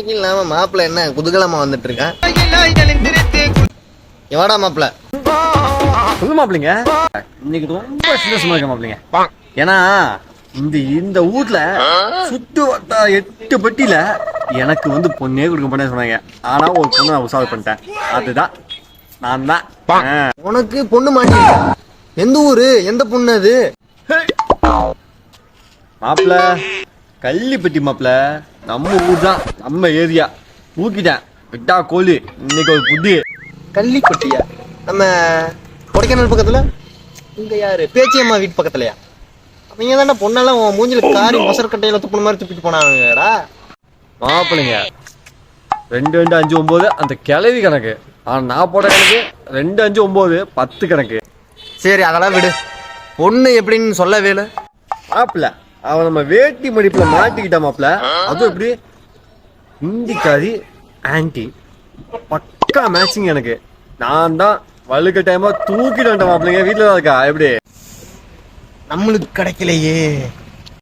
இன்னைக்கு இல்லாம மாப்பிள்ள என்ன குதூகலமா வந்துட்டு இருக்கான். எவாடா மாப்பிள்ள சொல்லு மாப்பிள்ளைங்க. இன்னைக்கு ரொம்ப சந்தோஷமா இருக்க மாப்பிள்ளைங்க. ஏன்னா இந்த வீட்ல சுத்து 8 பெட்டியில எனக்கு வந்து பொண்ணே கொடுக்க பண்ண சொன்னாங்க. ஆனா ஒரு பொண்ணு நான் உசாது பண்ணிட்டேன். அதுதான் நான் தான். உனக்கு பொண்ணு மாட்டி. எந்த ஊரு, எந்த பொண்ணு அது? மாப்பிள்ள கள்ளிப்பட்டி மாப்பிள்ள. நம்ம ஊர் தான், நம்ம ஏரியா. ஊக்கிட்டேன் விட்டா கோழி. இன்னைக்கு ஒரு புத்தி. கள்ளிப்பட்டியா? நம்ம கொடைக்கானல் பக்கத்துல இங்க யாரு பேச்சியம்மா வீட்டு பக்கத்துலயா? அவங்க தானே பொண்ணெல்லாம் மூஞ்சில காரி மொசர் துப்புன மாதிரி துப்பிட்டு போனாங்கடா. மாப்பிள்ளைங்க 2 2 5 9 அந்த கிளவி கணக்கு. ஆனா நான் போட கணக்கு 2 5 9 10 கணக்கு. சரி அதெல்லாம் விடு. பொண்ணு எப்படின்னு சொல்லவே இல்லை. மாப்பிள்ள அவன் நம்ம வேட்டி மடிப்புல மாட்டிக்கிட்டா மாப்பிள்ள. அதுவும் எப்படி ஹிந்திக்காரி ஆன்டி பக்கா மேட்சிங் எனக்கு. நான் தான் வழுக்க டைமா தூக்கிட்டு வந்துட்டேன் மாப்பிள்ளைங்க. வீட்டுல தான் இருக்கா எப்படி? நம்மளுக்கு கிடைக்கலையே.